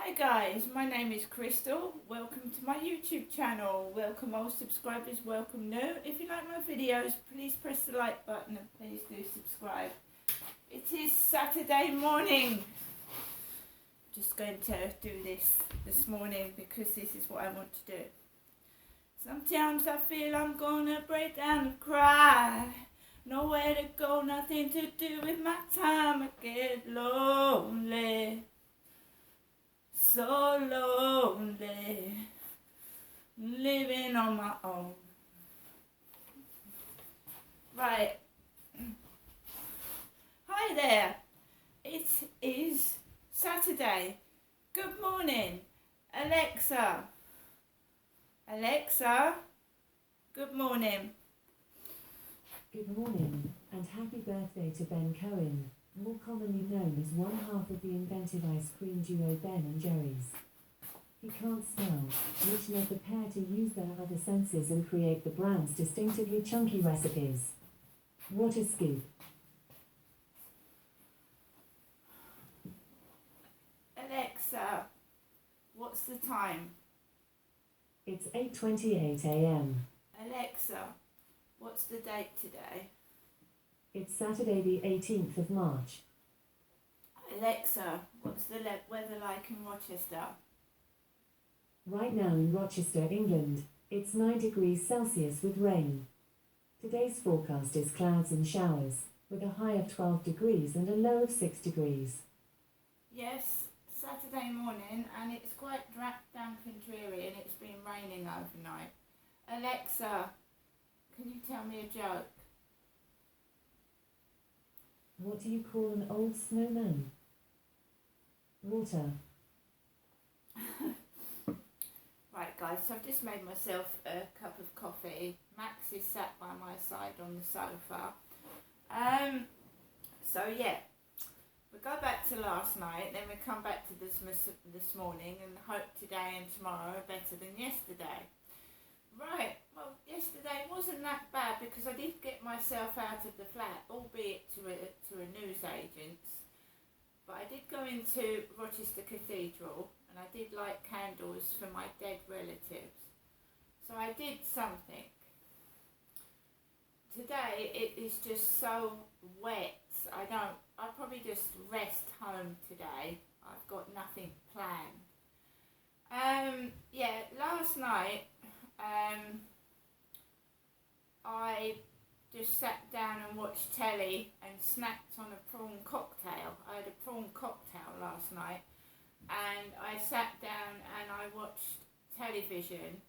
Hi guys, my name is Crystal. Welcome to my YouTube channel. Welcome old subscribers, welcome new. If you like my videos, please press the like button and please do subscribe. It is Saturday morning. Just going to do this morning because this is what I want to do. Sometimes I feel I'm gonna break down and cry. Nowhere to go, nothing to do with my time. I get lonely. So lonely, living on my own. Right. Hi there. It is Saturday. Good morning. Alexa. Alexa. Good morning. Good morning, and happy birthday to Ben Cohen, more commonly known as one half of the inventive ice cream duo Ben and Jerry's. He can't smell, which led the pair to use their other senses and create the brand's distinctively chunky recipes. What a scoop! Alexa, what's the time? It's 8:28 a.m. Alexa, what's the date today? It's Saturday the 18th of March. Alexa, what's the weather like in Rochester? Right now in Rochester, England, it's 9 degrees Celsius with rain. Today's forecast is clouds and showers, with a high of 12 degrees and a low of 6 degrees. Yes, Saturday morning, and it's quite damp and dreary, and it's been raining overnight. Alexa, can you tell me a joke? What do you call an old snowman? Water. Right guys, so I've just made myself a cup of coffee. Max is sat by my side on the sofa. So yeah, we go back to last night, then we come back to this morning, and hope today and tomorrow are better than yesterday. Right, well yesterday wasn't that bad because I did get myself out of the flat, albeit to a newsagent's. But I did go into Rochester Cathedral and I did light candles for my dead relatives. So I did something. Today it is just so wet. I'll probably just rest home today. I've got nothing planned. Yeah, last night I just sat down and watched telly and snacked on a prawn cocktail. I had a prawn cocktail last night and I sat down and I watched television.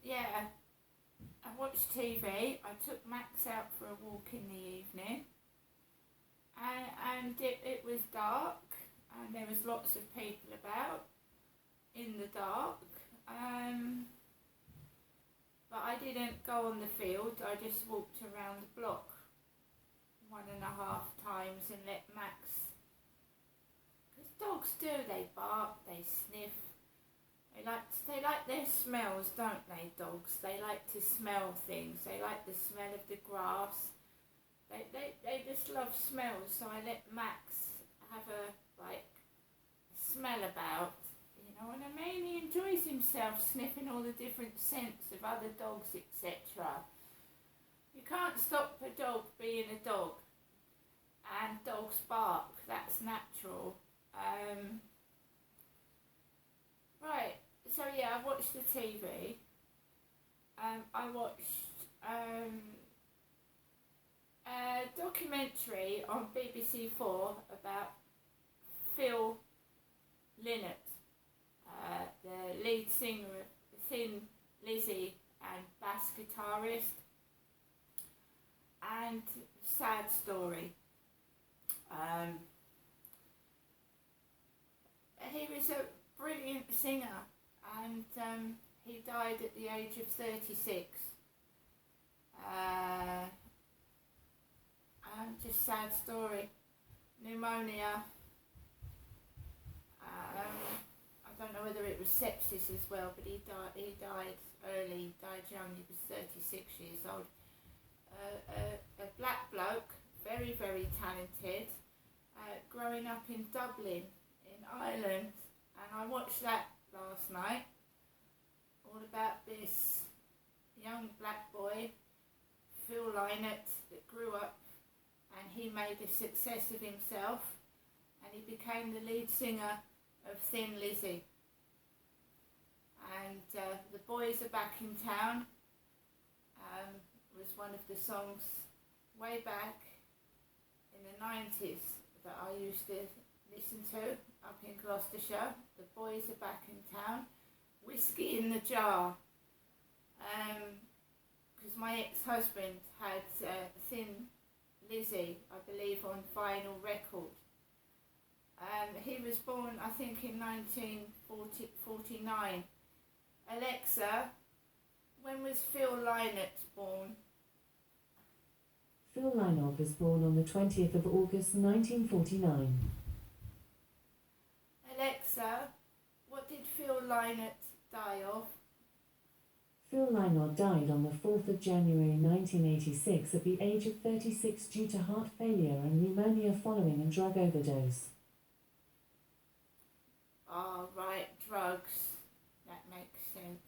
Yeah, I watched TV. I took Max out for a walk in the evening and it was dark and there was lots of people about in the dark. But I didn't go on the field, I just walked around the block 1.5 times and let Max, because dogs do, they bark, they sniff, they like their smells, don't they, dogs? They like to smell things, they like the smell of the grass, they just love smells, so I let Max have a smell about. You know what I mean? He enjoys himself sniffing all the different scents of other dogs, etc. You can't stop a dog being a dog. And dogs bark, that's natural. Right, so yeah, I watched the TV. I watched a documentary on BBC4 about Phil Lynott. The lead singer of Thin Lizzy and bass guitarist, and sad story. He was a brilliant singer and he died at the age of 36. Just sad story. Pneumonia. I don't know whether it was sepsis as well, but he died early, died young, he was 36 years old. A black bloke, very, very talented, growing up in Dublin, in Ireland, and I watched that last night, all about this young black boy, Phil Lynott, that grew up and he made a success of himself and he became the lead singer of Thin Lizzy. And The Boys Are Back in Town was one of the songs way back in the 90s that I used to listen to up in Gloucestershire. The Boys Are Back in Town, Whiskey in the Jar. Because my ex-husband had Thin Lizzy, I believe, on vinyl record. He was born, I think, in 1949. Alexa, when was Phil Lynott born? Phil Lynott was born on the 20th of August 1949. Alexa, what did Phil Lynott die of? Phil Lynott died on the 4th of January 1986 at the age of 36 due to heart failure and pneumonia following a drug overdose. Oh, right, drugs. That makes sense.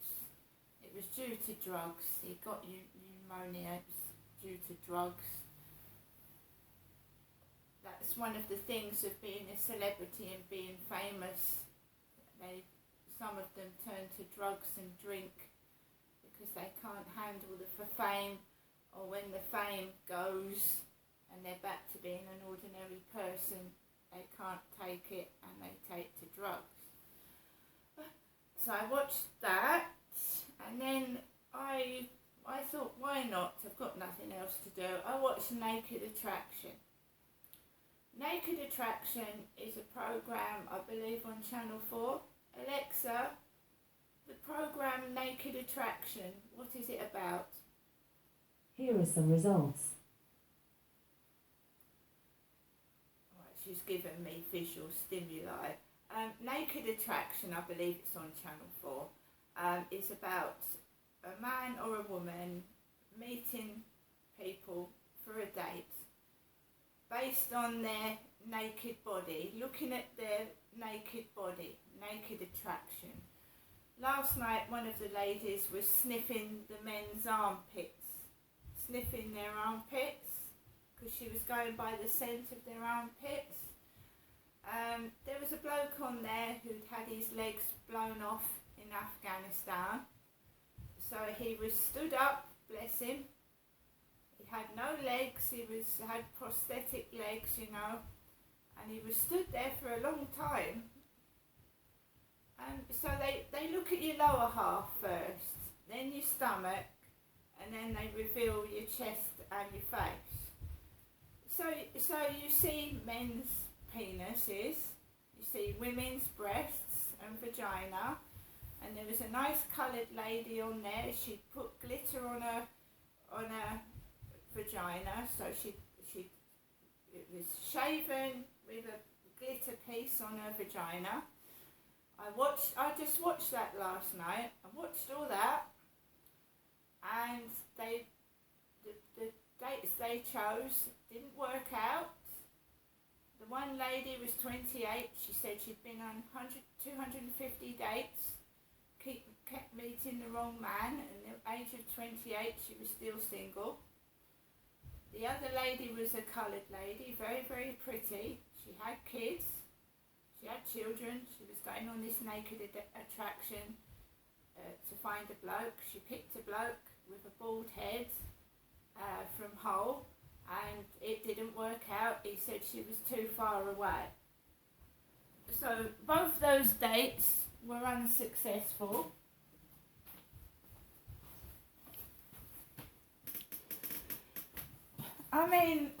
It was due to drugs. He got pneumonia. It was due to drugs. That's one of the things of being a celebrity and being famous. Some of them turn to drugs and drink because they can't handle the fame, or when the fame goes and they're back to being an ordinary person, they can't take it and they take to drugs. So I watched that, and then I thought, why not? I've got nothing else to do. I watched Naked Attraction. Naked Attraction is a program, I believe, on Channel 4. Alexa, the program Naked Attraction, what is it about? Here are some results. Right, she's given me visual stimuli. Naked Attraction, I believe it's on Channel 4, is about a man or a woman meeting people for a date based on their naked body, looking at their naked body, naked attraction. Last night one of the ladies was sniffing the men's armpits, sniffing their armpits, because she was going by the scent of their armpits. There was a bloke on there who'd had his legs blown off in Afghanistan. So he was stood up, bless him. He had no legs, had prosthetic legs, and he was stood there for a long time. So they look at your lower half first, then your stomach, and then they reveal your chest and your face. So you see men's penises, you see women's breasts and vagina, and there was a nice coloured lady on there. She put glitter on her vagina, so it was shaven with a glitter piece on her vagina. I just watched that last night. I watched all that, and the dates they chose didn't work out. The one lady was 28. She said she'd been on 250 dates, kept meeting the wrong man, and at the age of 28 she was still single. The other lady was a coloured lady, very, very pretty. She had kids, she had children. She was going on this naked attraction to find a bloke. She picked a bloke with a bald head from Hull, and it didn't work out. He said she was too far away. So both those dates were unsuccessful. I mean,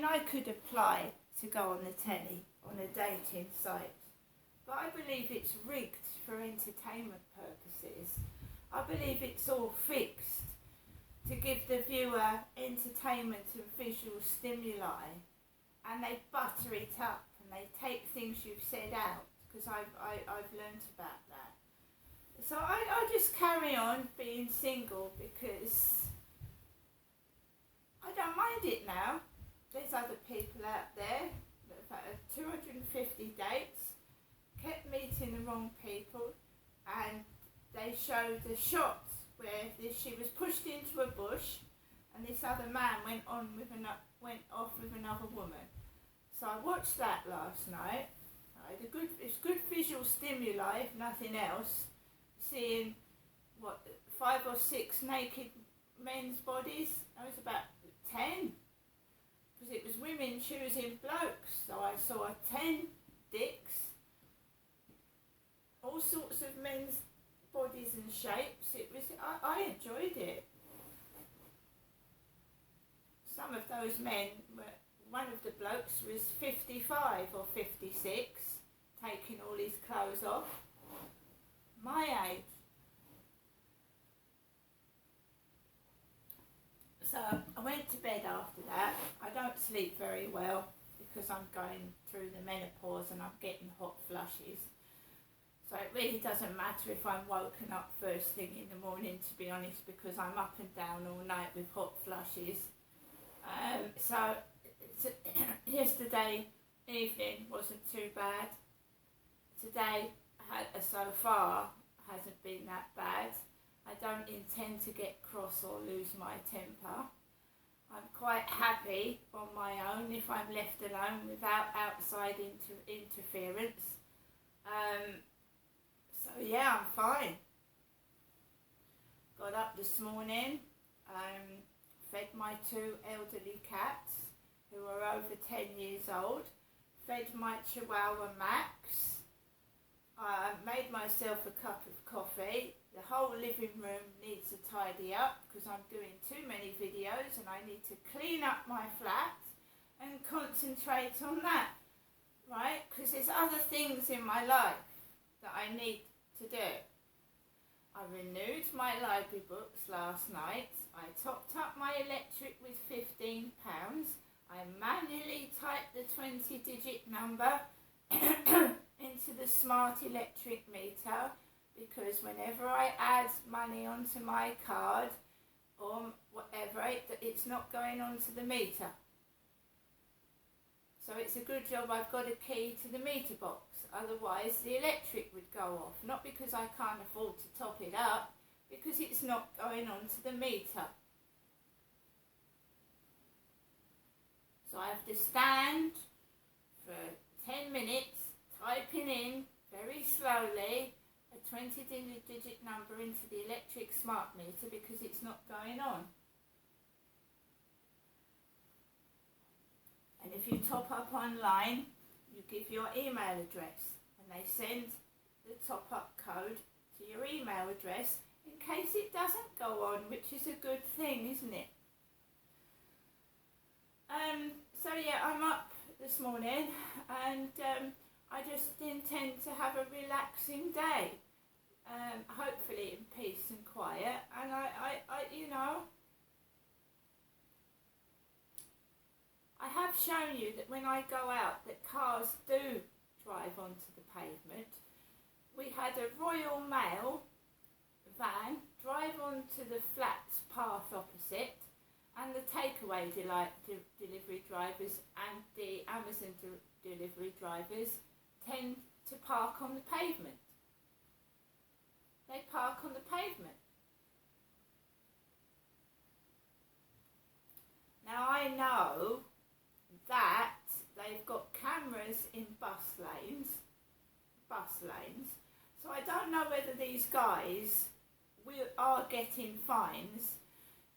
I could apply to go on the telly on a dating site, but I believe it's rigged for entertainment purposes. I believe it's all fixed to give the viewer entertainment and visual stimuli, and they butter it up and they take things you've said out, because I've learnt about that. So I just carry on being single because I don't mind it now. There's other people out there that have had 250 dates, kept meeting the wrong people, and they showed the shot where she was pushed into a bush, and this other man went off with another woman. So I watched that last night. It's good visual stimuli, if nothing else. Seeing 5 or 6 naked men's bodies. I was about 10, because it was women choosing blokes. So I saw 10 dicks, all sorts of men's bodies and shapes. I enjoyed it. Some of those men one of the blokes was 55 or 56, taking all his clothes off. My age. So I went to bed after that. I don't sleep very well because I'm going through the menopause and I'm getting hot flushes. So it really doesn't matter if I'm woken up first thing in the morning, to be honest, because I'm up and down all night with hot flushes. So yesterday evening wasn't too bad. Today so far hasn't been that bad. I don't intend to get cross or lose my temper. I'm quite happy on my own if I'm left alone without outside interference. So yeah, I'm fine. Got up this morning, fed my 2 elderly cats who are over 10 years old, fed my Chihuahua Max, made myself a cup of coffee. The whole living room needs to tidy up because I'm doing too many videos and I need to clean up my flat and concentrate on that, right? Because there's other things in my life that I need to do. I renewed my library books last night. I topped up my electric with £15. I manually typed the 20-digit number into the smart electric meter, because whenever I add money onto my card or whatever, it's not going onto the meter. So it's a good job I've got a key to the meter box, otherwise the electric would go off. Not because I can't afford to top it up, because it's not going onto the meter. So I have to stand for 10 minutes typing in very slowly a 20-digit number into the electric smart meter because it's not going on. And if you top up online, you give your email address and they send the top up code to your email address in case it doesn't go on, which is a good thing, isn't it? So yeah, I'm up this morning and I just intend to have a relaxing day, hopefully in peace and quiet. And I have shown you that when I go out, that cars do drive onto the pavement. We had a Royal Mail van drive onto the flats path opposite, and the takeaway delivery drivers and the Amazon delivery drivers tend to park on the pavement. They park on the pavement. Now I know that they've got cameras in bus lanes, so I don't know whether these guys are getting fines,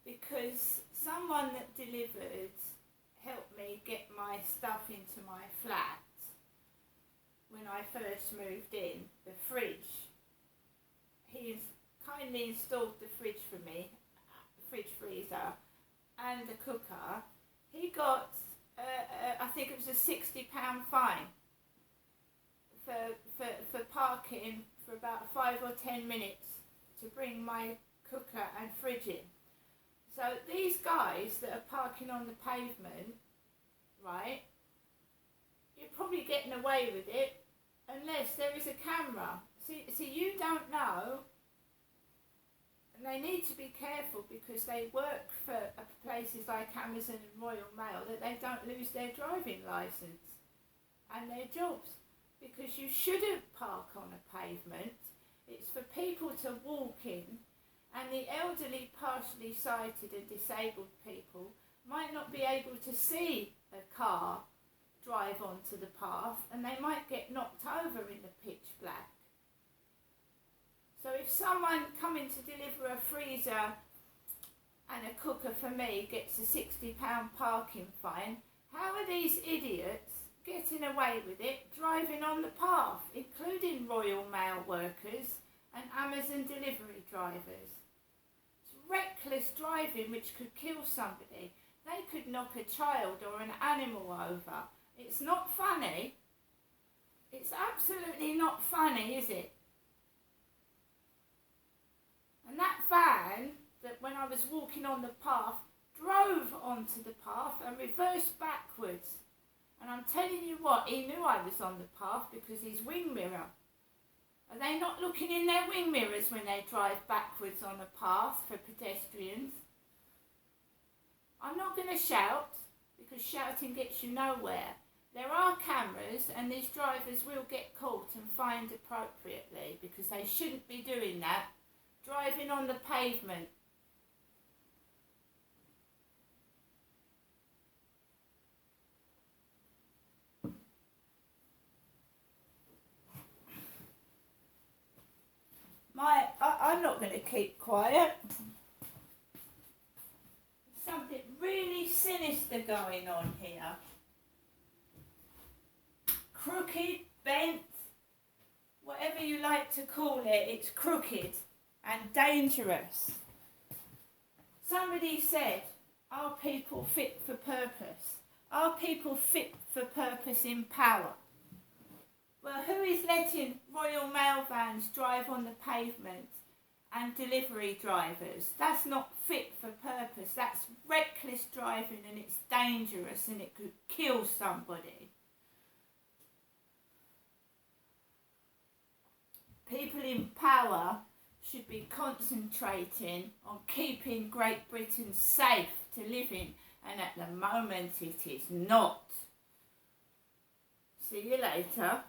because someone that delivered helped me get my stuff into my flat when I first moved in, the fridge. He's kindly installed the fridge for me, fridge freezer and the cooker. He got I think it was a £60 fine for parking for about 5 or 10 minutes to bring my cooker and fridge in. So these guys that are parking on the pavement, right, you're probably getting away with it unless there is a camera. See, you don't know they need to be careful because they work for places like Amazon and Royal Mail, that they don't lose their driving licence and their jobs, because you shouldn't park on a pavement. It's for people to walk in, and the elderly, partially sighted and disabled people might not be able to see a car drive onto the path, and they might get knocked over in the pitch black. So if someone coming to deliver a freezer and a cooker for me gets a £60 parking fine, how are these idiots getting away with it driving on the path, including Royal Mail workers and Amazon delivery drivers? It's reckless driving which could kill somebody. They could knock a child or an animal over. It's not funny. It's absolutely not funny, is it? And that van, that when I was walking on the path, drove onto the path and reversed backwards. And I'm telling you what, he knew I was on the path because his wing mirror. Are they not looking in their wing mirrors when they drive backwards on a path for pedestrians? I'm not going to shout, because shouting gets you nowhere. There are cameras, and these drivers will get caught and fined appropriately, because they shouldn't be doing that, driving on the pavement. I'm not going to keep quiet. Something really sinister going on here. Crooked, bent, whatever you like to call it, it's crooked and dangerous. Somebody said, are people fit for purpose? Are people fit for purpose in power? Well, who is letting Royal Mail vans drive on the pavement and delivery drivers? That's not fit for purpose. That's reckless driving, and it's dangerous, and it could kill somebody. People in power should be concentrating on keeping Great Britain safe to live in, and at the moment it is not. See you later.